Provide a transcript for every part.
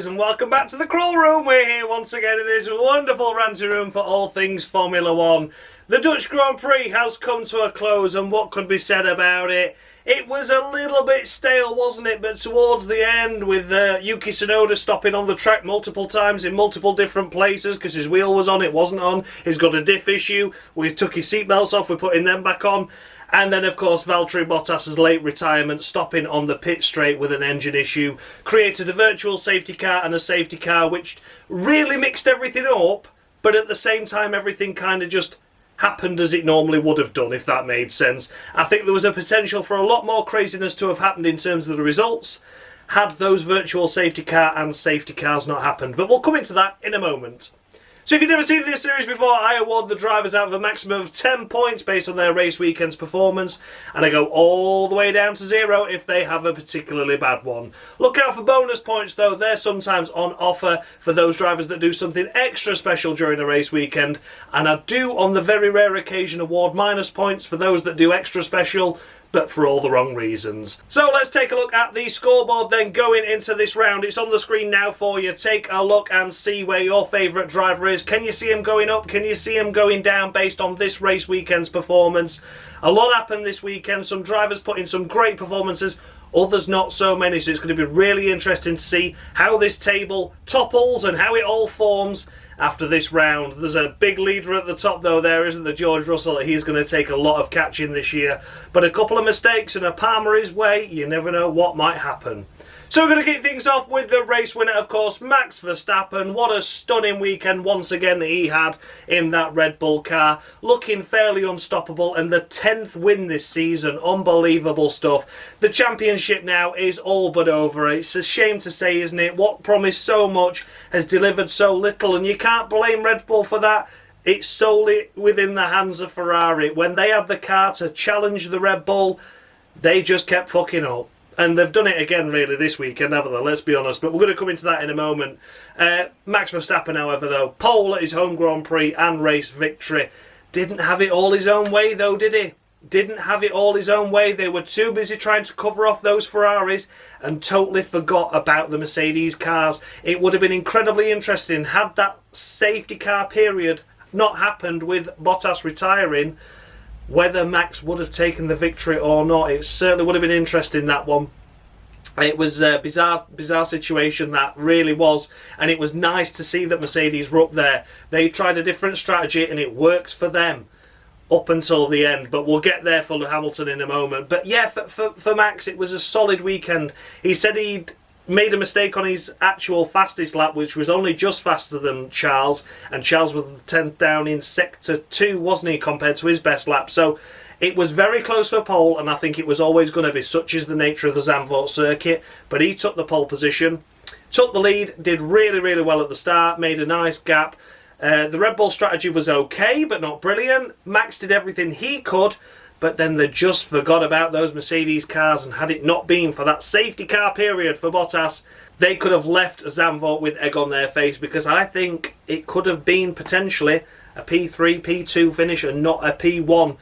guys, and welcome back to the Crawl Room. We're here once again in this wonderful ranty room for all things Formula One. The Dutch Grand Prix has come to a close, and what could be said about it? It was a little bit stale, wasn't it? But towards the end, with Yuki Tsunoda stopping on the track multiple times in multiple different places because his wheel was on, it wasn't on. He's got a diff issue. We took his seatbelts off, we're putting them back on. And then, of course, Valtteri Bottas's late retirement, stopping on the pit straight with an engine issue, created a virtual safety car and a safety car, which really mixed everything up, but at the same time, everything kind of just happened as it normally would have done, if that made sense. I think there was a potential for a lot more craziness to have happened in terms of the results, had those virtual safety car and safety cars not happened. But we'll come into that in a moment. So if you've never seen this series before, I award the drivers out of a maximum of 10 points based on their race weekend's performance, and I go all the way down to 0 if they have a particularly bad one. Look out for bonus points though, they're sometimes on offer for those drivers that do something extra special during a race weekend, and I do on the very rare occasion award minus points for those that do extra special, but for all the wrong reasons. So let's take a look at the scoreboard then going into this round. It's on the screen now for you. Take a look and see where your favourite driver is. Can you see him going up? Can you see him going down based on this race weekend's performance? A lot happened this weekend. Some drivers put in some great performances, others not so many. So it's going to be really interesting to see how this table topples and how it all forms after this round. There's a big leader at the top though, there isn't there, George Russell. He's going to take a lot of catching this year, but a couple of mistakes and a Palmer his way, you never know what might happen. So we're going to kick things off with the race winner, of course, Max Verstappen. What a stunning weekend once again he had in that Red Bull car, looking fairly unstoppable, and the 10th win this season. Unbelievable stuff. The championship now is all but over. It's a shame to say, isn't it? What promised so much has delivered so little, and you can't blame Red Bull for that. It's solely within the hands of Ferrari. When they had the car to challenge the Red Bull, they just kept fucking up. And they've done it again, really, this weekend, haven't they? Let's be honest. But we're going to come into that in a moment. Max Verstappen, however, though, pole at his home Grand Prix and race victory. Didn't have it all his own way, though, did he? Didn't have it all his own way. They were too busy trying to cover off those Ferraris and totally forgot about the Mercedes cars. It would have been incredibly interesting had that safety car period not happened with Bottas retiring, whether Max would have taken the victory or not. It certainly would have been interesting, that one. It was a bizarre situation, that really was, and it was nice to see that Mercedes were up there. They tried a different strategy and it works for them up until the end, but we'll get there for Hamilton in a moment. But yeah, for Max, it was a solid weekend. He said he'd made a mistake on his actual fastest lap, which was only just faster than Charles, and Charles was the 10th down in sector 2, wasn't he, compared to his best lap. So it was very close for pole, and I think it was always going to be, such is the nature of the Zandvoort circuit. But he took the pole position, took the lead, did really well at the start, made a nice gap. The Red Bull strategy was okay, but not brilliant. Max did everything he could, but then they just forgot about those Mercedes cars, and had it not been for that safety car period for Bottas, they could have left Zandvoort with egg on their face, because I think it could have been potentially a P3, P2 finish and not a P1.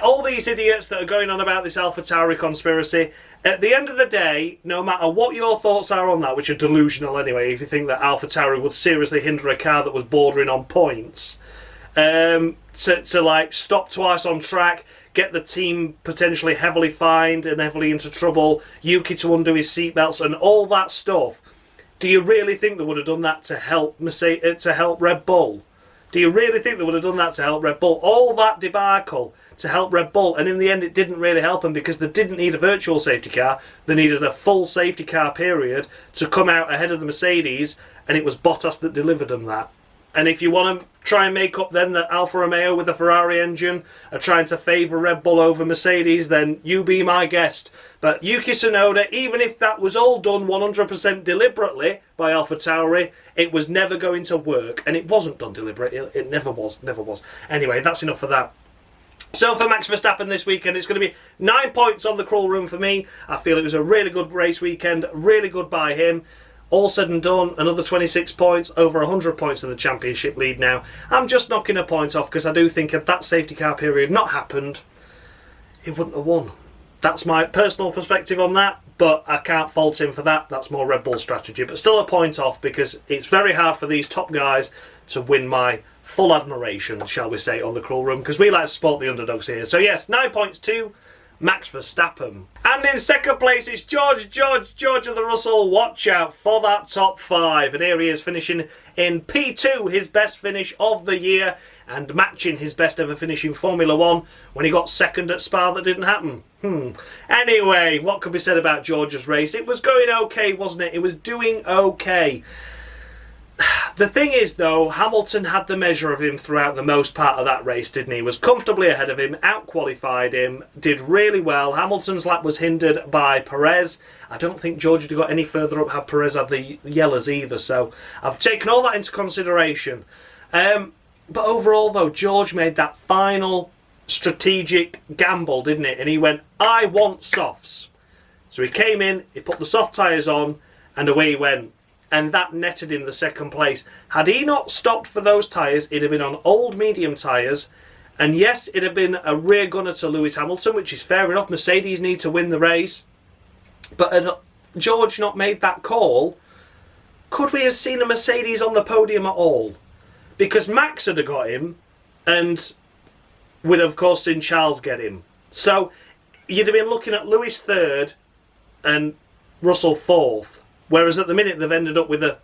All these idiots that are going on about this AlphaTauri conspiracy, at the end of the day, no matter what your thoughts are on that, which are delusional anyway, if you think that AlphaTauri would seriously hinder a car that was bordering on points, to like stop twice on track, get the team potentially heavily fined and heavily into trouble, Yuki to undo his seatbelts and all that stuff. Do you really think they would have done that to help Red Bull? Do you really think they would have done that to help Red Bull? All that debacle to help Red Bull, and in the end it didn't really help them, because they didn't need a virtual safety car. They needed a full safety car period to come out ahead of the Mercedes, and it was Bottas that delivered them that. And if you want to try and make up then that Alfa Romeo with the Ferrari engine are trying to favour Red Bull over Mercedes, then you be my guest. But Yuki Tsunoda, even if that was all done 100% deliberately by AlphaTauri, it was never going to work. And it wasn't done deliberately. It never was. Anyway, that's enough of that. So for Max Verstappen this weekend, it's going to be 9 points on the Crawl Room for me. I feel it was a really good race weekend, really good by him. All said and done, another 26 points, over 100 points in the championship lead now. I'm just knocking a point off, because I do think if that safety car period not happened, he wouldn't have won. That's my personal perspective on that. But I can't fault him for that. That's more Red Bull strategy. But still a point off, because it's very hard for these top guys to win my full admiration, shall we say, on the Cruel Room, because we like to support the underdogs here. So yes, 9 points to Max Verstappen. And in second place is George of the Russell. Watch out for that top 5. And here he is finishing in P2, his best finish of the year, and matching his best ever finish in Formula 1 when he got second at Spa. That didn't happen. Anyway, what could be said about George's race? It was going okay, wasn't it? It was doing okay. The thing is, though, Hamilton had the measure of him throughout the most part of that race, didn't he? He was comfortably ahead of him, out-qualified him, did really well. Hamilton's lap was hindered by Perez. I don't think George had got any further up had Perez had the yellows either, so I've taken all that into consideration. But overall, though, George made that final strategic gamble, didn't it? And he went, I want softs. So he came in, he put the soft tyres on, and away he went. And that netted him the second place. Had he not stopped for those tyres, it'd have been on old medium tyres. And yes, it'd have been a rear gunner to Lewis Hamilton, which is fair enough. Mercedes need to win the race. But had George not made that call, could we have seen a Mercedes on the podium at all? Because Max had got him, and we'd of course seen Charles get him. So you'd have been looking at Lewis third and Russell fourth. Whereas at the minute they've ended up with a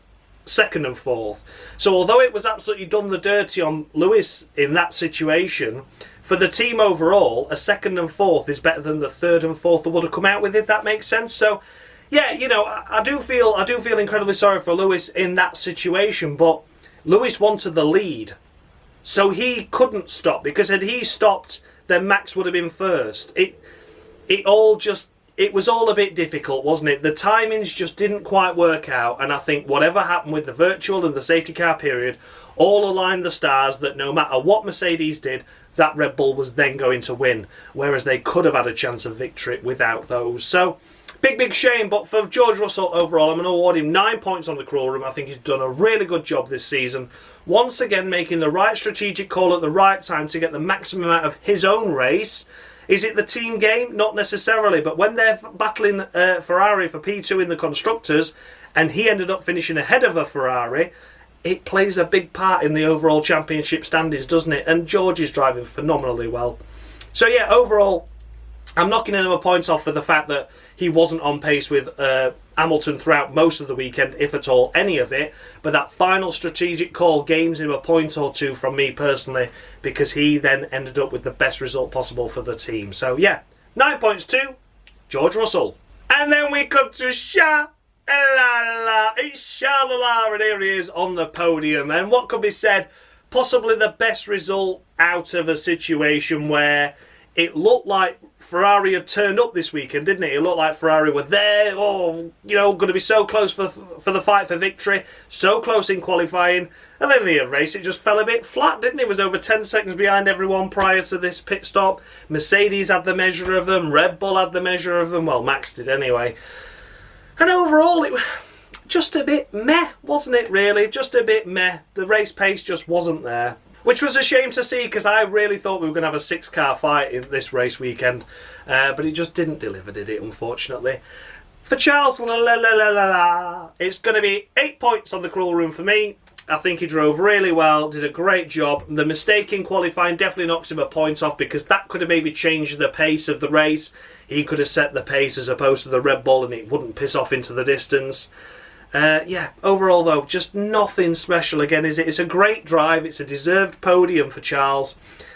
second and fourth. So although it was absolutely done the dirty on Lewis in that situation, for the team overall, a second and fourth is better than the third and fourth that would have come out with, if that makes sense. So yeah, you know, I do feel incredibly sorry for Lewis in that situation, but Lewis wanted the lead. So he couldn't stop, because had he stopped, then Max would have been first. It was all a bit difficult, wasn't it? The timings just didn't quite work out, and I think whatever happened with the virtual and the safety car period all aligned the stars that no matter what Mercedes did, that Red Bull was then going to win, whereas they could have had a chance of victory without those. So, big shame, but for George Russell overall, I'm going to award him 9 points on the Cruel Room. I think he's done a really good job this season. Once again, making the right strategic call at the right time to get the maximum out of his own race. Is it the team game? Not necessarily, but when they're battling Ferrari for P2 in the Constructors, and he ended up finishing ahead of a Ferrari, it plays a big part in the overall championship standings, doesn't it? And George is driving phenomenally well. So yeah, overall, I'm knocking him a point off for the fact that he wasn't on pace with Hamilton throughout most of the weekend, if at all, any of it. But that final strategic call gains him a point or two from me personally, because he then ended up with the best result possible for the team. So yeah, 9 points to George Russell. And then we come to Sha-la-la. It's Sha-la-la, and here he is on the podium. And what could be said, possibly the best result out of a situation where it looked like Ferrari had turned up this weekend, didn't it? It looked like Ferrari were there, going to be so close for the fight for victory, so close in qualifying, and then the race, it just fell a bit flat, didn't it? It was over 10 seconds behind everyone prior to this pit stop. Mercedes had the measure of them, Red Bull had the measure of them, well, Max did anyway. And overall, it was just a bit meh, wasn't it, really? Just a bit meh. The race pace just wasn't there. Which was a shame to see, because I really thought we were going to have a 6-car fight in this race weekend. But it just didn't deliver, did it, unfortunately. For Charles, it's going to be 8 points on the Cruel Room for me. I think he drove really well, did a great job. The mistake in qualifying definitely knocks him a point off, because that could have maybe changed the pace of the race. He could have set the pace as opposed to the Red Bull, and it wouldn't piss off into the distance. Yeah, overall though, just nothing special again, is it? It's a great drive, it's a deserved podium for Charles,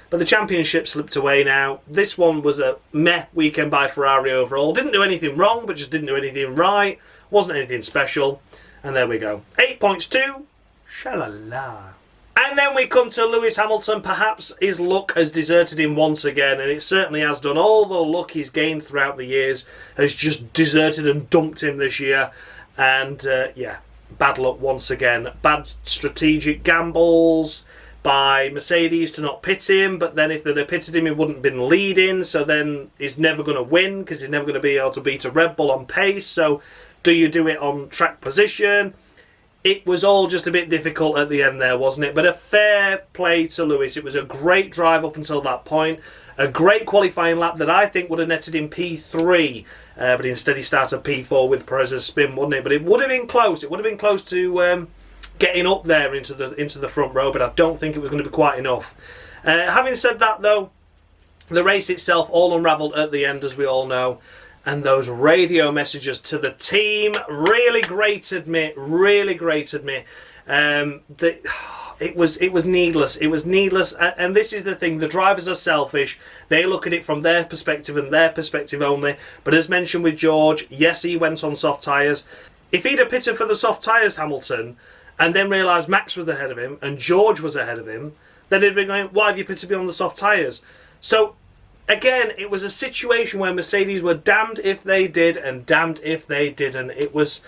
but the championship slipped away now. This one was a meh weekend by Ferrari overall. Didn't do anything wrong, but just didn't do anything right. Wasn't anything special, and there we go. 8 points to Sha-la-la. And then we come to Lewis Hamilton. Perhaps his luck has deserted him once again, and it certainly has done. All the luck he's gained throughout the years has just deserted and dumped him this year. And yeah, bad luck once again. Bad strategic gambles by Mercedes to not pit him, but then if they'd have pitted him, he wouldn't have been leading, so then he's never going to win, because he's never going to be able to beat a Red Bull on pace. So do you do it on track position? it was all just a bit difficult at the end there, wasn't it? But a fair play to Lewis. It was a great drive up until that point. A great qualifying lap that I think would have netted him P3. But instead he started P4 with Perez's spin, wouldn't it? But it would have been close. It would have been close to getting up there into the front row. But I don't think it was going to be quite enough. Having said that, though, the race itself all unravelled at the end, as we all know. And those radio messages to the team really grated me. Really grated me. It was needless. It was needless. And this is the thing. The drivers are selfish. They look at it from their perspective and their perspective only. But as mentioned with George, yes, he went on soft tyres. If he'd have pitted for the soft tyres, Hamilton, and then realised Max was ahead of him and George was ahead of him, then he'd be going, why have you pitted me on the soft tyres? So again, it was a situation where Mercedes were damned if they did and damned if they didn't. It was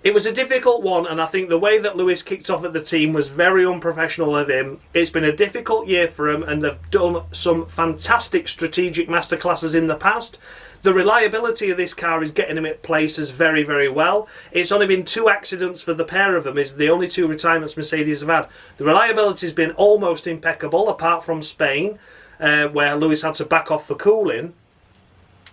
a difficult one, and I think the way that Lewis kicked off at the team was very unprofessional of him. It's been a difficult year for him, and they've done some fantastic strategic masterclasses in the past. The reliability of this car is getting him at places very, very well. It's only been 2 accidents for the pair of them. It's the only 2 retirements Mercedes have had. The reliability has been almost impeccable, apart from Spain, where Lewis had to back off for cooling.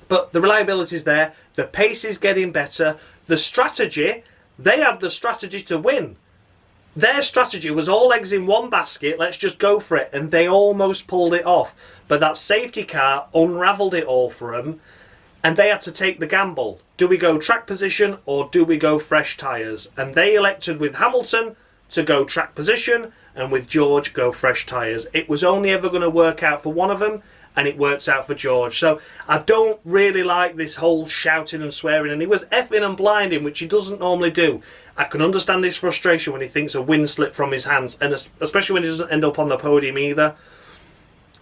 But the reliability is there. The pace is getting better. The strategy, they had the strategy to win. Their strategy was all eggs in one basket, let's just go for it. And they almost pulled it off. But that safety car unravelled it all for them. And they had to take the gamble. Do we go track position or do we go fresh tyres? And they elected with Hamilton to go track position, and with George go fresh tyres. It was only ever going to work out for one of them, and it works out for George. So I don't really like this whole shouting and swearing, and he was effing and blinding, which he doesn't normally do. I can understand his frustration when he thinks a win slipped from his hands, and especially when he doesn't end up on the podium either.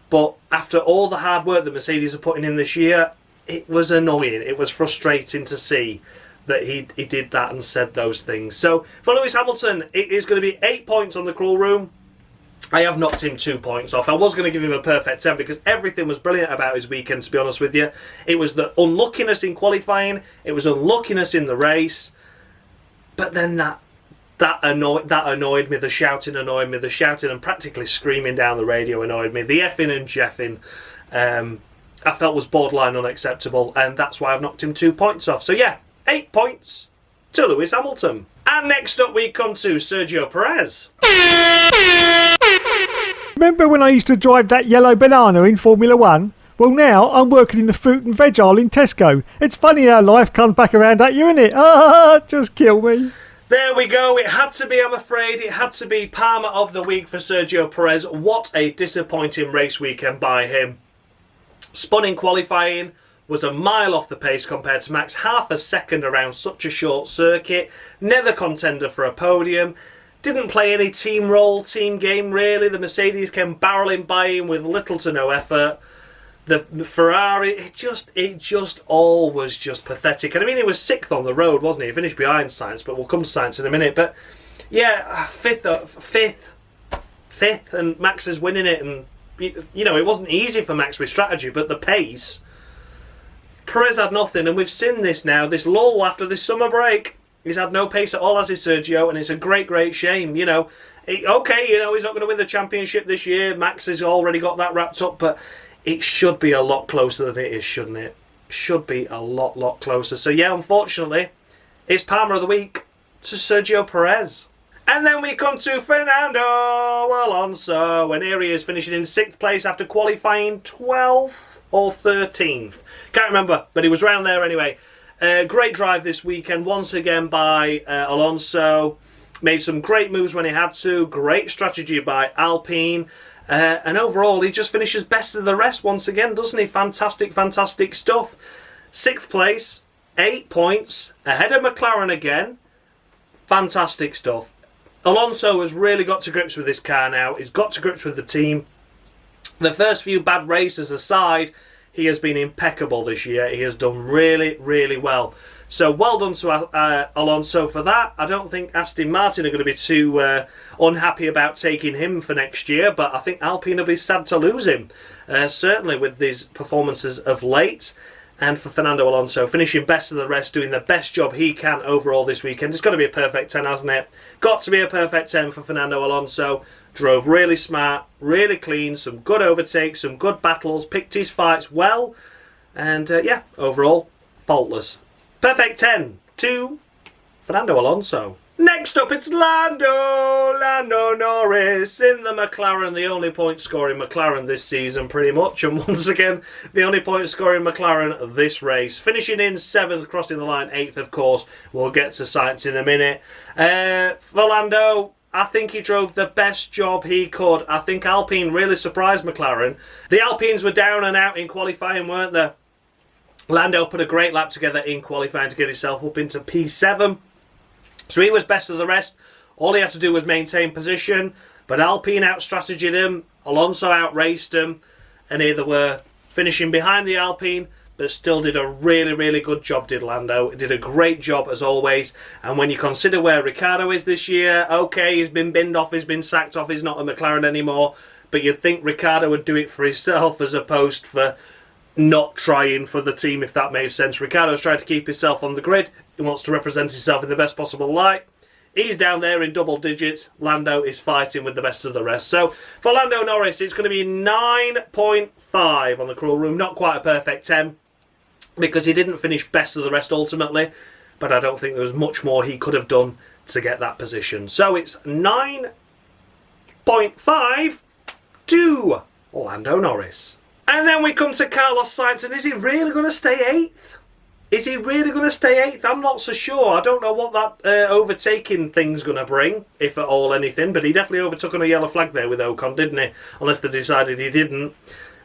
But after all the hard work that Mercedes are putting in this year, it was annoying. It was frustrating to see that he did that and said those things. So for Lewis Hamilton, it is going to be 8 points on the crawl room. I have knocked him 2 points off. I was going to give him a perfect 10 because everything was brilliant about his weekend, to be honest with you. It was the unluckiness in qualifying. It was unluckiness in the race. But then that annoyed me. The shouting annoyed me. The shouting and practically screaming down the radio annoyed me. The effing and jeffing I felt was borderline unacceptable. And that's why I've knocked him 2 points off. So yeah, 8 points to Lewis Hamilton. And next up we come to Sergio Perez. Remember when I used to drive that yellow banana in Formula 1? Well, now I'm working in the fruit and veg aisle in Tesco. It's funny how life comes back around at you, isn't it? Ah, just kill me. There we go. It had to be, I'm afraid. It had to be Palmer of the week for Sergio Perez. What a disappointing race weekend by him. Spun in qualifying, was a mile off the pace compared to Max, half a second around such a short circuit, never contender for a podium, didn't play any team role, team game really. The Mercedes came barrelling by him with little to no effort. The Ferrari, it just all was just pathetic. And I mean, he was 6th on the road, wasn't he? He finished behind Sainz, but we'll come to Sainz in a minute. But yeah, fifth, and Max is winning it. And you know, it wasn't easy for Max with strategy, but the pace. Perez had nothing, and we've seen this now, this lull after this summer break. He's had no pace at all, has he, Sergio? And it's a great, great shame. You know, okay, you know, he's not going to win the championship this year. Max has already got that wrapped up, but it should be a lot closer than it is, shouldn't it? Should be a lot closer. So yeah, unfortunately, it's Palmer of the week to Sergio Perez. And then we come to Fernando Alonso, and here he is finishing in 6th place after qualifying 12th or 13th. Can't remember, but he was around there anyway. Great drive this weekend, once again by Alonso. Made some great moves when he had to. Great strategy by Alpine. And overall, he just finishes best of the rest once again, doesn't he? Fantastic, fantastic stuff. 6th place, 8 points, ahead of McLaren again. Fantastic stuff. Alonso has really got to grips with this car now. He's got to grips with the team. The first few bad races aside, he has been impeccable this year. He has done really, really well. So well done to Alonso for that. I don't think Aston Martin are going to be too unhappy about taking him for next year, but I think Alpine will be sad to lose him, certainly with these performances of late. And for Fernando Alonso, finishing best of the rest, doing the best job he can overall this weekend. It's got to be a perfect 10, hasn't it? Got to be a perfect 10 for Fernando Alonso. Drove really smart, really clean, some good overtakes, some good battles, picked his fights well. And yeah, overall, faultless. Perfect 10 to Fernando Alonso. Next up, it's Lando Norris in the McLaren, the only point-scoring McLaren this season, pretty much. And once again, the only point-scoring McLaren this race. Finishing in 7th, crossing the line 8th, of course. We'll get to Sainz in a minute. For Lando, I think he drove the best job he could. I think Alpine really surprised McLaren. The Alpines were down and out in qualifying, weren't they? Lando put a great lap together in qualifying to get himself up into P7. So he was best of the rest. All he had to do was maintain position. But Alpine out-strategied him. Alonso out-raced him. And here they were, finishing behind the Alpine, but still did a really, really good job, did Lando. He did a great job, as always. And when you consider where Ricciardo is this year, okay, he's been binned off, he's been sacked off, he's not a McLaren anymore. But you'd think Ricciardo would do it for himself as opposed for not trying for the team, if that makes sense. Ricciardo's trying to keep himself on the grid. He wants to represent himself in the best possible light. He's down there in double digits. Lando is fighting with the best of the rest. So for Lando Norris, it's going to be 9.5 on the crawl room. Not quite a perfect 10 because he didn't finish best of the rest ultimately. But I don't think there was much more he could have done to get that position. So it's 9.5 to Lando Norris. And then we come to Carlos Sainz, and is he really going to stay 8th? Is he really going to stay 8th? I'm not so sure. I don't know what that overtaking thing's going to bring, if at all anything, but he definitely overtook on a yellow flag there with Ocon, didn't he? Unless they decided he didn't.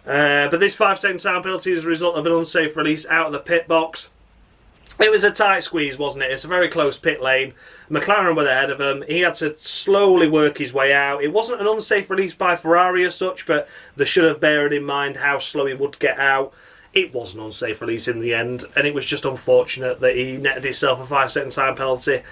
But this 5-second time penalty is a result of an unsafe release out of the pit box. It was a tight squeeze, wasn't it? It's a very close pit lane. McLaren were ahead of him. He had to slowly work his way out. It wasn't an unsafe release by Ferrari as such, but they should have borne in mind how slow he would get out. It was an unsafe release in the end, and it was just unfortunate that he netted himself a 5-second time penalty.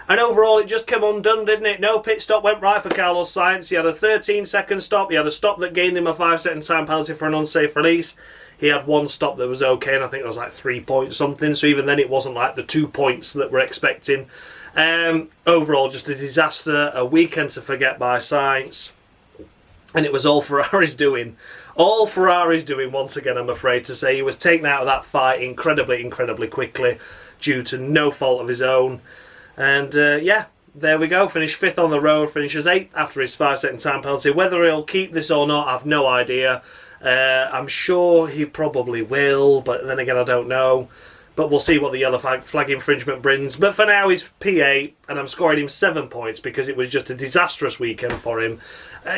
And overall, it just came undone, didn't it? No pit stop went right for Carlos Sainz. He had a 13-second stop. He had a stop that gained him a 5-second time penalty for an unsafe release. He had one stop that was okay, and I think it was like 3 points something. So even then, it wasn't like the 2 points that we're expecting. Overall, just a disaster. A weekend to forget by Sainz. And it was all Ferrari's doing. All Ferrari's doing, once again, I'm afraid to say. He was taken out of that fight incredibly quickly due to no fault of his own. And yeah, there we go. Finished 5th on the road. Finishes 8th after his 5-second time penalty. Whether he'll keep this or not, I've no idea. I'm sure he probably will, but then again, I don't know. But we'll see what the yellow flag infringement brings. But for now, he's P8, and I'm scoring him 7 points because it was just a disastrous weekend for him.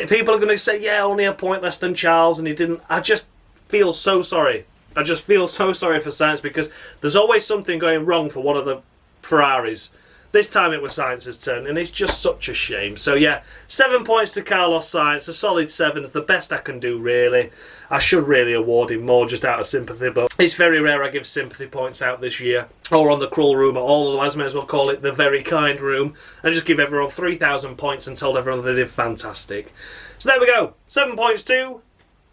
People are going to say, yeah, only a point less than Charles, and he didn't. I just feel so sorry. I just feel so sorry for Sainz because there's always something going wrong for one of the Ferraris. This time it was Sainz's turn, and it's just such a shame. So yeah, 7 points to Carlos Sainz, a solid 7. It's the best I can do, really. I should really award him more just out of sympathy, but it's very rare I give sympathy points out this year, or on the cruel room at all, otherwise I may as well call it the very kind room, and just give everyone 3,000 points and told everyone they did fantastic. So there we go, 7 points to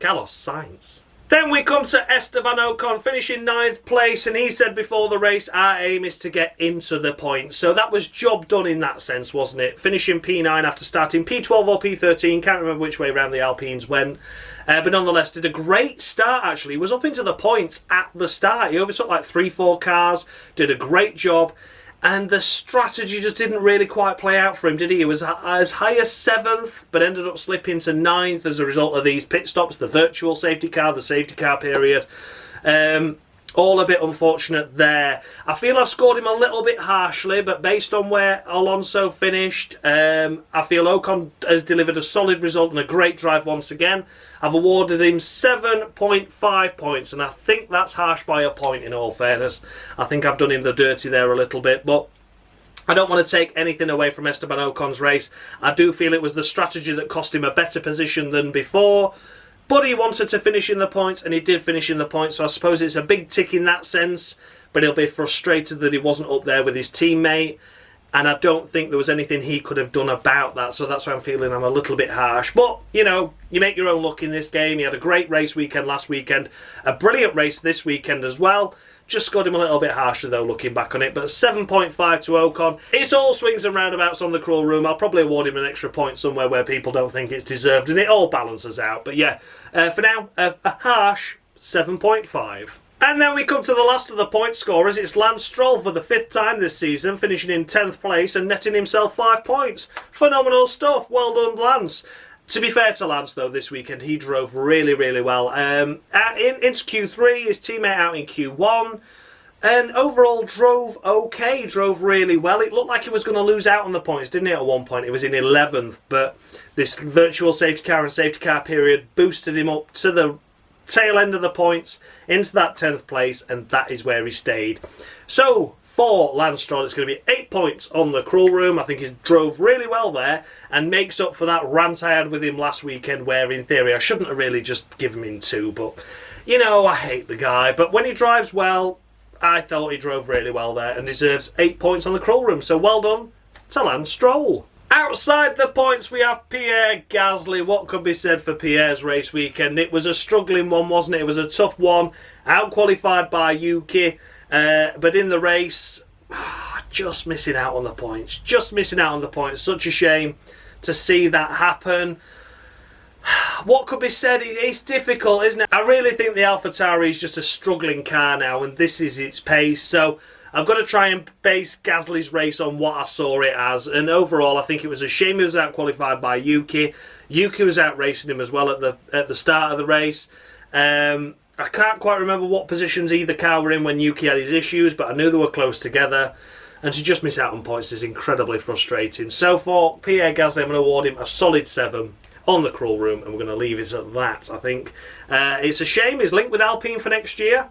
Carlos Sainz. Then we come to Esteban Ocon, finishing 9th place, and he said before the race, our aim is to get into the points. So that was job done in that sense, wasn't it? Finishing P9 after starting P12 or P13, can't remember which way around the Alpines went. But nonetheless, did a great start, actually. He was up into the points at the start. He overtook like 3-4 cars, did a great job. And the strategy just didn't really quite play out for him, did he? He was as high as 7th, but ended up slipping to 9th as a result of these pit stops, the virtual safety car, the safety car period. All a bit unfortunate there. I feel I've scored him a little bit harshly, but based on where Alonso finished, I feel Ocon has delivered a solid result and a great drive once again. I've awarded him 7.5 points, and I think that's harsh by a point in all fairness. I think I've done him the dirty there a little bit, but I don't want to take anything away from Esteban Ocon's race. I do feel it was the strategy that cost him a better position than before. But he wanted to finish in the points, and he did finish in the points, so I suppose it's a big tick in that sense, but he'll be frustrated that he wasn't up there with his teammate. And I don't think there was anything he could have done about that, so that's why I'm feeling I'm a little bit harsh. But, you know, you make your own luck in this game. He had a great race weekend last weekend, a brilliant race this weekend as well. Just scored him a little bit harsher, though, looking back on it. But 7.5 to Ocon. It's all swings and roundabouts on the cruel room. I'll probably award him an extra point somewhere where people don't think it's deserved, and it all balances out. But yeah, for now, a harsh 7.5. And then we come to the last of the point scorers. It's Lance Stroll for the 5th time this season, finishing in 10th place and netting himself 5 points. Phenomenal stuff. Well done, Lance. To be fair to Lance, though, this weekend he drove really, really well. Into Q3, his teammate out in Q1, and overall drove okay, drove really well. It looked like he was going to lose out on the points, didn't it, at one point? It was in 11th, but this virtual safety car and safety car period boosted him up to the tail end of the points into that 10th place, and that is where he stayed. So for Lance Stroll, it's going to be 8 points on the cruel room. I think he drove really well there and makes up for that rant I had with him last weekend, where in theory I shouldn't have really just given him 2, but you know, I hate the guy. But when he drives well, I thought he drove really well there and deserves 8 points on the cruel room. So well done to Lance Stroll. Outside the points, we have Pierre Gasly. What could be said for Pierre's race weekend? It was a struggling one, wasn't it? It was a tough one. Out-qualified by Yuki. But in the race, just missing out on the points. Just missing out on the points. Such a shame to see that happen. What could be said? It's difficult, isn't it? I really think the AlphaTauri is just a struggling car now, and this is its pace. So I've got to try and base Gasly's race on what I saw it as. And overall, I think it was a shame he was out-qualified by Yuki. Yuki was out-racing him as well at the start of the race. I can't quite remember what positions either car were in when Yuki had his issues, but I knew they were close together. And to just miss out on points is incredibly frustrating. So for Pierre Gasly, I'm going to award him a solid 7 on the cruel room, and we're going to leave it at that, I think. It's a shame he's linked with Alpine for next year.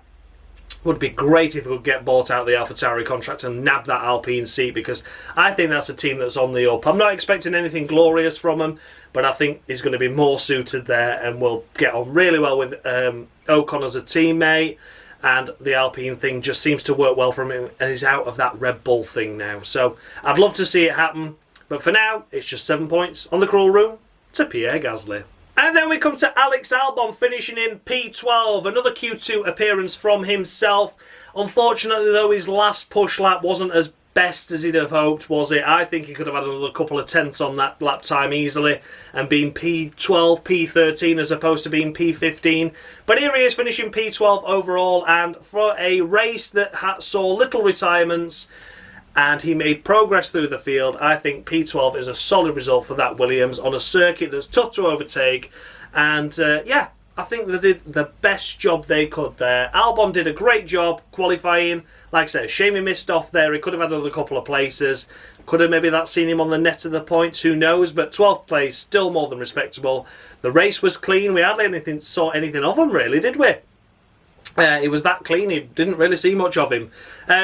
Would be great if we could get bought out of the AlphaTauri contract and nab that Alpine seat, because I think that's a team that's on the up. I'm not expecting anything glorious from them, but I think he's going to be more suited there and will get on really well with Ocon as a teammate, and the Alpine thing just seems to work well for him, and he's out of that Red Bull thing now. So I'd love to see it happen, but for now it's just 7 points on the cruel room to Pierre Gasly. And then we come to Alex Albon finishing in P12. Another Q2 appearance from himself. Unfortunately, though, his last push lap wasn't as best as he'd have hoped, was it? I think he could have had another couple of tenths on that lap time easily and been P12, P13 as opposed to being P15. But here he is finishing P12 overall, and for a race that saw little retirements, and he made progress through the field, I think P12 is a solid result for that Williams on a circuit that's tough to overtake. And yeah, I think they did the best job they could there. Albon did a great job qualifying. Like I said, shame he missed off there. He could have had another couple of places. Could have maybe that seen him on the net of the points, who knows? But 12th place, still more than respectable. The race was clean. We hardly saw anything of him, really, did we? It was that clean, you didn't really see much of him.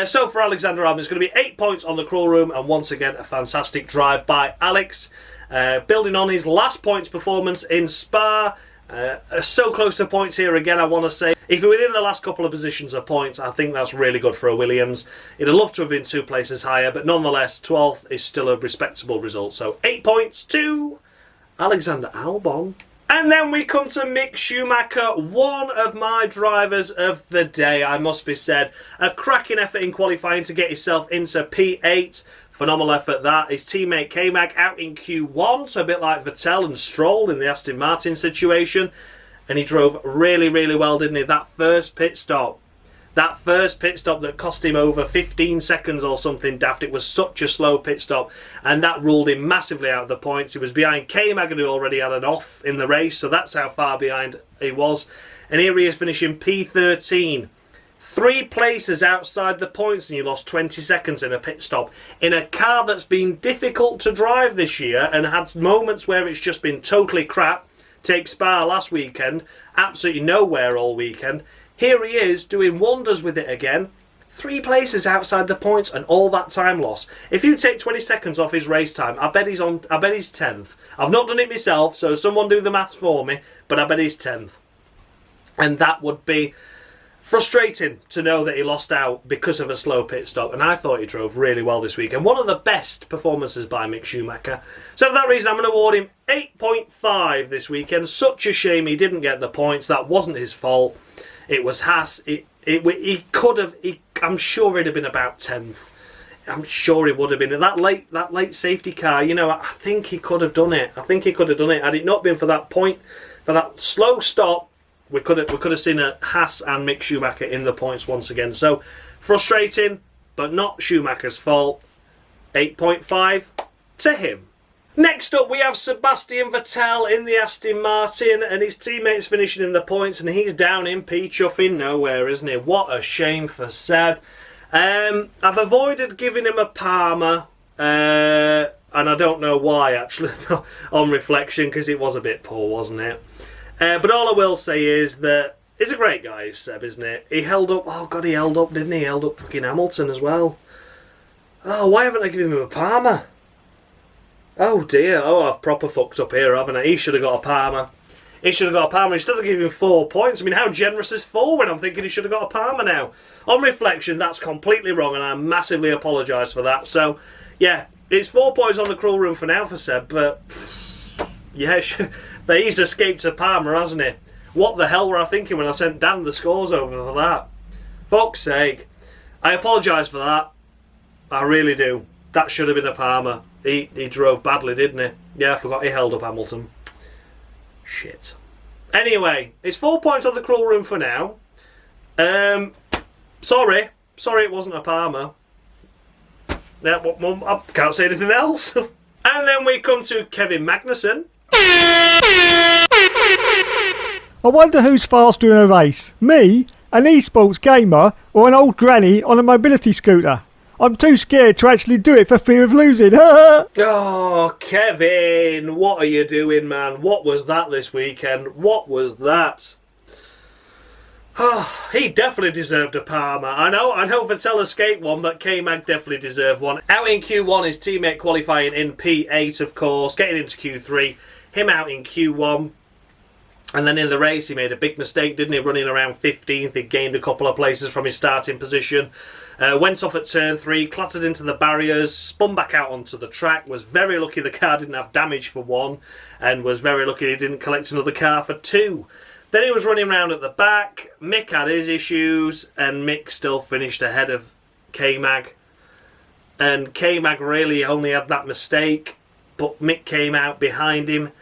So for Alexander Albon, it's going to be 8 points on the cruel room, and once again a fantastic drive by Alex, building on his last points performance in Spa. So close to points here again, I want to say. If you're within the last couple of positions of points, I think that's really good for a Williams. He'd have loved to have been 2 places higher, but nonetheless 12th is still a respectable result. So 8 points to Alexander Albon. And then we come to Mick Schumacher, one of my drivers of the day, I must be said. A cracking effort in qualifying to get himself into P8. Phenomenal effort that. His teammate K-Mag out in Q1, so a bit like Vettel and Stroll in the Aston Martin situation. And he drove really, really well, didn't he? That first pit stop. That first pit stop that cost him over 15 seconds or something daft. It was such a slow pit stop, and that ruled him massively out of the points. He was behind K-Mag, who already had an off in the race, so that's how far behind he was. And here he is finishing P13. 3 places outside the points, and you lost 20 seconds in a pit stop. In a car that's been difficult to drive this year and had moments where it's just been totally crap. Take Spa last weekend, absolutely nowhere all weekend. Here he is doing wonders with it again. 3 places outside the points and all that time loss. If you take 20 seconds off his race time, I bet he's 10th. I've not done it myself, so someone do the maths for me, but I bet he's 10th. And that would be Frustrating to know that he lost out because of a slow pit stop, and I thought he drove really well this weekend. One of the best performances by Mick Schumacher. So for that reason, I'm going to award him 8.5 this weekend. Such a shame he didn't get the points. That wasn't his fault. It was Haas. He could have. I'm sure he'd have been about 10th. I'm sure he would have been. That late safety car, you know, I think he could have done it. Had it not been for that point, for that slow stop, we could have seen a Haas and Mick Schumacher in the points once again. So frustrating, but not Schumacher's fault. 8.5 to him. Next up, we have Sebastian Vettel in the Aston Martin, and his teammates finishing in the points, and he's down in P-chuffing nowhere, isn't he? What a shame for Seb. I've avoided giving him a Palmer, and I don't know why, actually, on reflection, because it was a bit poor, wasn't it? But all I will say is that he's a great guy, Seb, isn't it? He held up, oh God, he held up, didn't he? He held up fucking Hamilton as well. Oh, why haven't I given him a Palmer? Oh dear, I've proper fucked up here, haven't I? He should have got a Palmer. Instead of giving 4 points. I mean, how generous is 4 when I'm thinking he should have got a Palmer now? On reflection, that's completely wrong, and I massively apologise for that. So, yeah, it's 4 points on the cruel room for now for Seb, but yeah, he's escaped a Palmer, hasn't he? What the hell were I thinking when I sent Dan the scores over for that? Fuck's sake. I apologise for that. I really do. That should have been a Palmer. He drove badly, didn't he? Yeah, I forgot he held up Hamilton. Shit. Anyway, it's 4 points on the cruel room for now. Sorry it wasn't a Palmer. Yeah, I can't say anything else. And then we come to Kevin Magnussen. I wonder who's faster in a race, me, an esports gamer, or an old granny on a mobility scooter. I'm too scared to actually do it for fear of losing. Oh, Kevin, what are you doing, man? What was that this weekend? What was that? Oh, he definitely deserved a Palmer. I know Vettel escaped one, but K-Mag definitely deserved one. Out in Q1, his teammate qualifying in P8, of course, getting into Q3, him out in Q1. And then in the race, he made a big mistake, didn't he? Running around 15th, he gained a couple of places from his starting position. Went off at turn 3, clattered into the barriers, spun back out onto the track. Was very lucky the car didn't have damage for 1, and was very lucky he didn't collect another car for 2. Then he was running around at the back. Mick had his issues, and Mick still finished ahead of K-Mag. And K-Mag really only had that mistake, but Mick came out behind him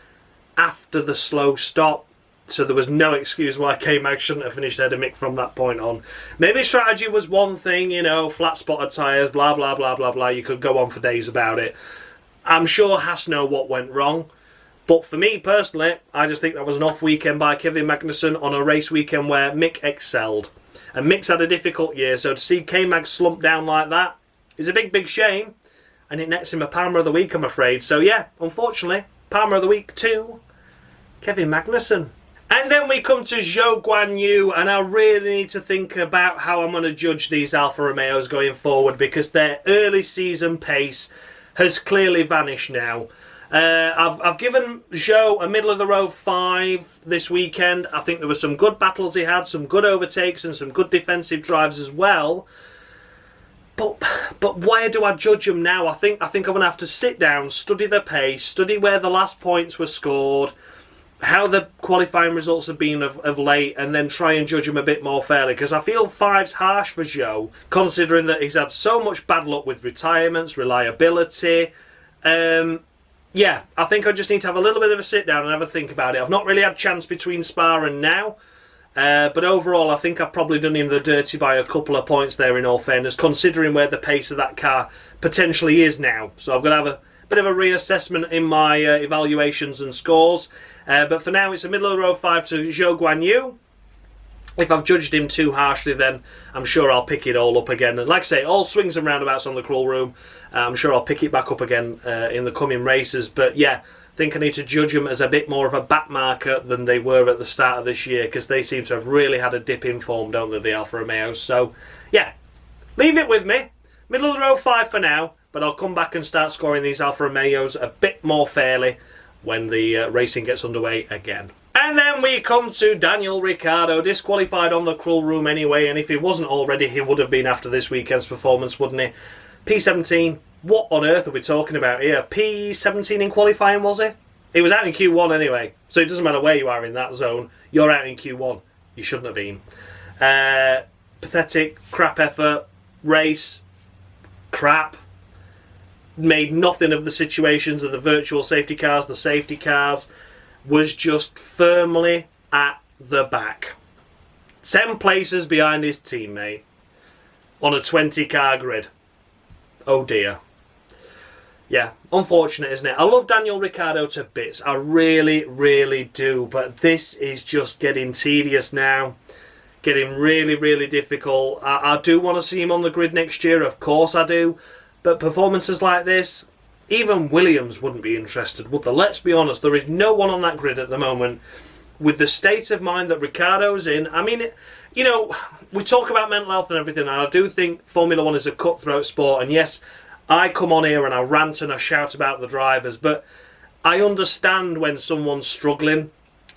after the slow stop. So there was no excuse why K-Mag shouldn't have finished ahead of Mick from that point on. Maybe strategy was one thing, you know, flat spotted tyres, blah, blah, blah, blah, blah. You could go on for days about it. I'm sure Haas know what went wrong. But for me personally, I just think that was an off weekend by Kevin Magnussen on a race weekend where Mick excelled. And Mick's had a difficult year, so to see K-Mag slump down like that is a big, big shame. And it nets him a Palmer of the Week, I'm afraid. So yeah, unfortunately, Palmer of the Week to Kevin Magnussen. And then we come to Zhou Guanyu, and I really need to think about how I'm going to judge these Alfa Romeos going forward, because their early season pace has clearly vanished now. I've given Zhou a middle of the road 5 this weekend. I think there were some good battles he had, some good overtakes and some good defensive drives as well. But where do I judge him now? I think I'm going to have to sit down, study the pace, study where the last points were scored, how the qualifying results have been of late, and then try and judge him a bit more fairly, because I feel 5's harsh for Zhou, considering that he's had so much bad luck with retirements, reliability. Yeah, I think I just need to have a little bit of a sit down and have a think about it. I've not really had a chance between Spa and now, but overall I think I've probably done him the dirty by a couple of points there, in all fairness, considering where the pace of that car potentially is now. So I've got to have a bit of a reassessment in my evaluations and scores. But for now, it's a middle of the road 5 to Zhou Guanyu. If I've judged him too harshly, then I'm sure I'll pick it all up again. And like I say, all swings and roundabouts on the cruel room. I'm sure I'll pick it back up again in the coming races. But yeah, I think I need to judge them as a bit more of a backmarker than they were at the start of this year, because they seem to have really had a dip in form, don't they, the Alfa Romeos? So yeah, leave it with me. Middle of the road 5 for now, but I'll come back and start scoring these Alfa Romeos a bit more fairly when the racing gets underway again. And then we come to Daniel Ricciardo, disqualified on the cruel room anyway, and if he wasn't already, he would have been after this weekend's performance, wouldn't he? P17, what on earth are we talking about here? P17 in qualifying, was he? He was out in Q1 anyway, so it doesn't matter where you are in that zone, you're out in Q1. You shouldn't have been. Pathetic, crap effort, race, crap. Made nothing of the situations of the virtual safety cars, the safety cars. Was just firmly at the back. 10 places behind his teammate on a 20-car grid. Oh dear. Yeah, unfortunate, isn't it? I love Daniel Ricciardo to bits. I really, really do. But this is just getting tedious now. Getting really, really difficult. I do want to see him on the grid next year. Of course I do. But performances like this, even Williams wouldn't be interested, would they? Let's be honest, there is no one on that grid at the moment with the state of mind that Ricciardo's in. I mean, you know, we talk about mental health and everything, and I do think Formula One is a cutthroat sport, and yes, I come on here and I rant and I shout about the drivers, but I understand when someone's struggling,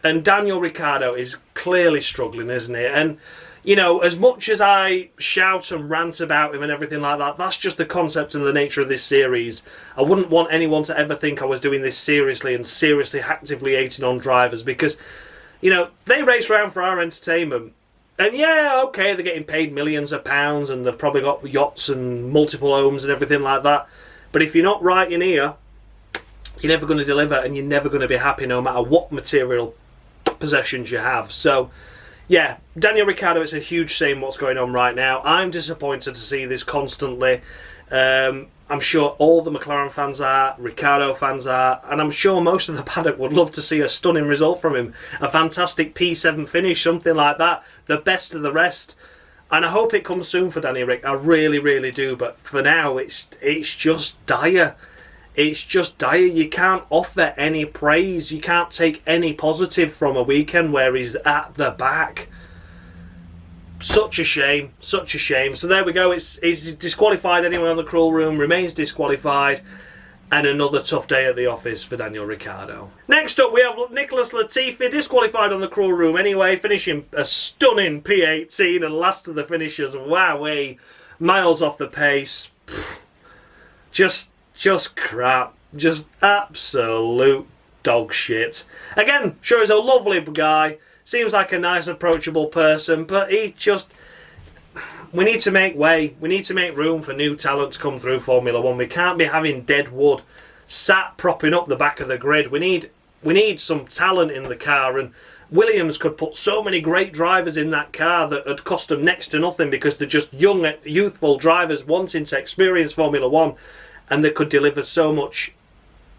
and Daniel Ricciardo is clearly struggling, isn't he? And you know, as much as I shout and rant about him and everything like that, that's just the concept and the nature of this series. I wouldn't want anyone to ever think I was doing this seriously and seriously actively hating on drivers because, you know, they race around for our entertainment. And yeah, okay, they're getting paid millions of pounds and they've probably got yachts and multiple homes and everything like that. But if you're not right in here, you're never going to deliver and you're never going to be happy no matter what material possessions you have. So yeah, Daniel Ricciardo, it's a huge shame what's going on right now. I'm disappointed to see this constantly. I'm sure all the McLaren fans are, Ricciardo fans are, and I'm sure most of the paddock would love to see a stunning result from him. A fantastic P7 finish, something like that. The best of the rest. And I hope it comes soon for Danny Rick. I really, really do. But for now, it's just dire. It's just dire. You can't offer any praise. You can't take any positive from a weekend where he's at the back. Such a shame. Such a shame. So there we go. He's disqualified anyway on the cruel room. Remains disqualified. And another tough day at the office for Daniel Ricciardo. Next up, we have Nicholas Latifi, disqualified on the cruel room anyway, finishing a stunning P18 and last of the finishers. Wowee. Miles off the pace. Just crap. Just absolute dog shit. Again, sure he's a lovely guy. Seems like a nice, approachable person, but he just... We need to make way. We need to make room for new talent to come through Formula One. We can't be having dead wood sat propping up the back of the grid. We need some talent in the car, and Williams could put so many great drivers in that car that would cost them next to nothing because they're just young, youthful drivers wanting to experience Formula One, and they could deliver so much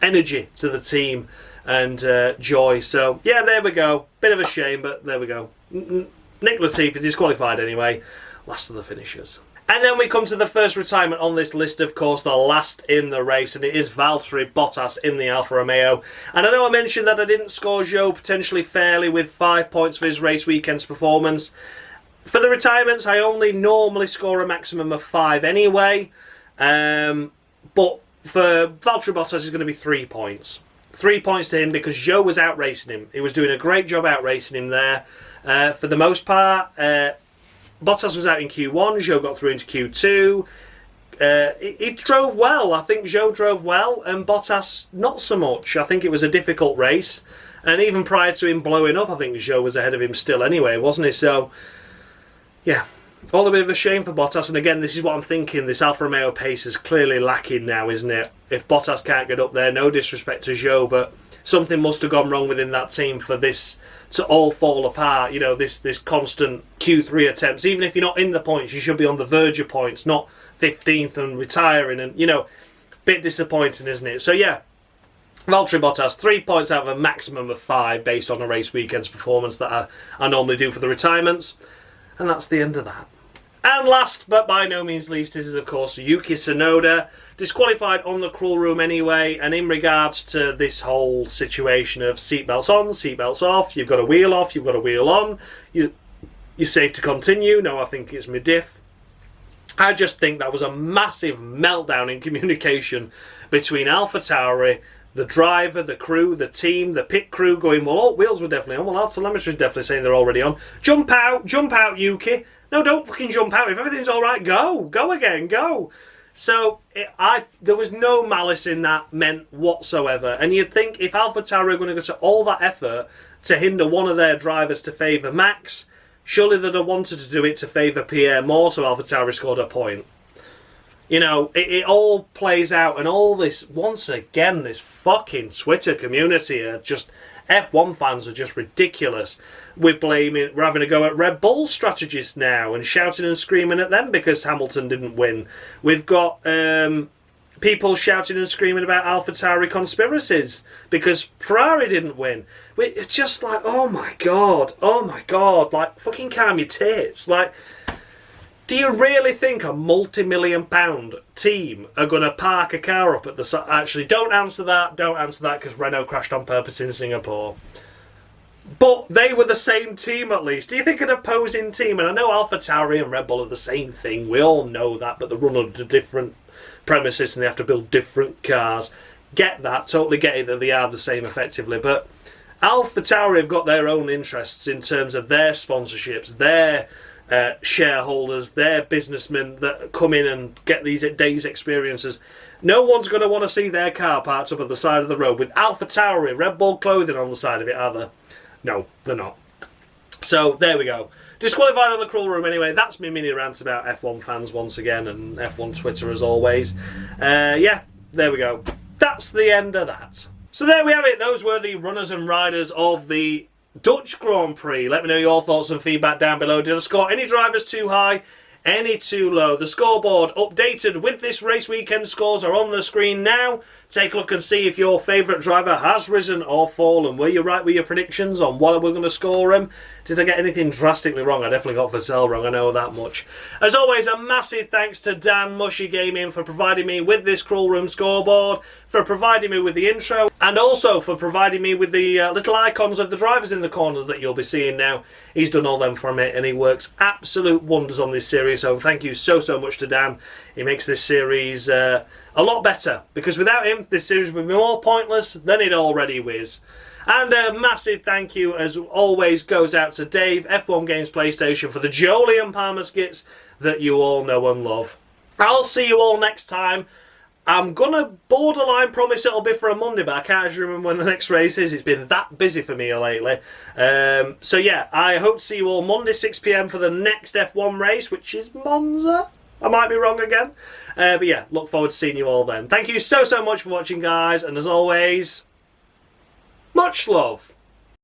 energy to the team and joy. So, yeah, there we go. Bit of a shame, but there we go. Nick Latifi disqualified anyway. Last of the finishers. And then we come to the first retirement on this list, of course, the last in the race, and it is Valtteri Bottas in the Alfa Romeo. And I know I mentioned that I didn't score Zhou potentially fairly with 5 points for his race weekend's performance. For the retirements, I only normally score a maximum of 5 anyway. But for Valtteri Bottas, it's going to be 3 points. 3 points to him because Zhou was out racing him. He was doing a great job out racing him there. For the most part, Bottas was out in Q1, Zhou got through into Q2. He drove well. I think Zhou drove well, and Bottas not so much. I think it was a difficult race. And even prior to him blowing up, I think Zhou was ahead of him still anyway, wasn't he? So, yeah, all a bit of a shame for Bottas. And again, this is what I'm thinking. This Alfa Romeo pace is clearly lacking now, isn't it? If Bottas can't get up there, no disrespect to Zhou, but something must have gone wrong within that team for this to all fall apart. You know, this constant Q3 attempts. Even if you're not in the points, you should be on the verge of points, not 15th and retiring. And, you know, bit disappointing, isn't it? So, yeah, Valtteri Bottas, 3 points out of a maximum of 5 based on a race weekend's performance that I normally do for the retirements. And that's the end of that. And last, but by no means least, this is, of course, Yuki Tsunoda, disqualified on the cruel room anyway. And in regards to this whole situation of seatbelts on, seatbelts off, you've got a wheel off, you've got a wheel on, you're safe to continue. No, I think it's mid-diff. I just think that was a massive meltdown in communication between AlphaTauri, the driver, the crew, the team, the pit crew going, well, all wheels were definitely on. Well, our telemetry is definitely saying they're already on. Jump out, Yuki. No, don't fucking jump out. If everything's all right, go. Go again, go. So there was no malice in that meant whatsoever. And you'd think if AlphaTauri are going to go to all that effort to hinder one of their drivers to favour Max, surely they'd have wanted to do it to favour Pierre more, so AlphaTauri scored a point. You know, it all plays out, and all this, once again, this fucking Twitter community are just, F1 fans are just ridiculous. We're having a go at Red Bull's strategists now, and shouting and screaming at them because Hamilton didn't win. We've got people shouting and screaming about AlphaTauri conspiracies because Ferrari didn't win. It's just like, oh my god, like, fucking calm your tits. Like, do you really think a multi-million-pound team are going to park a car up at the side? Actually, don't answer that because Renault crashed on purpose in Singapore. But they were the same team at least. Do you think an opposing team, and I know AlphaTauri and Red Bull are the same thing, we all know that, but they run under different premises and they have to build different cars. Get that, totally get it that they are the same effectively, but AlphaTauri have got their own interests in terms of their sponsorships, their shareholders, their businessmen that come in and get these days experiences. No one's going to want to see their car parked up at the side of the road with AlphaTauri, Red Bull clothing on the side of it, are they? No, they're not. So there we go. Disqualified on the cruel room anyway. That's my mini rant about F1 fans once again, and F1 Twitter as always. Yeah, there we go. That's the end of that. So there we have it. Those were the runners and riders of the Dutch Grand Prix. Let me know your thoughts and feedback down below. Did I score any drivers too high? Any too low? The scoreboard updated with this race weekend scores are on the screen now. Take a look and see if your favourite driver has risen or fallen. Were you right with your predictions on what we're going to score him? Did I get anything drastically wrong? I definitely got Vettel wrong, I know that much. As always, a massive thanks to Dan Mushy Gaming for providing me with this Crawl Room scoreboard, for providing me with the intro, and also for providing me with the little icons of the drivers in the corner that you'll be seeing now. He's done all them for me, and he works absolute wonders on this series, so thank you so much to Dan. He makes this series a lot better, because without him, this series would be more pointless than it already is. And a massive thank you, as always, goes out to Dave, F1 Games PlayStation, for the Jolie and Palmer skits that you all know and love. I'll see you all next time. I'm going to borderline promise it'll be for a Monday, but I can't actually remember when the next race is. It's been that busy for me lately. So yeah, I hope to see you all Monday 6 PM for the next F1 race, which is Monza. I might be wrong again. But yeah, look forward to seeing you all then. Thank you so much for watching, guys. And as always, much love.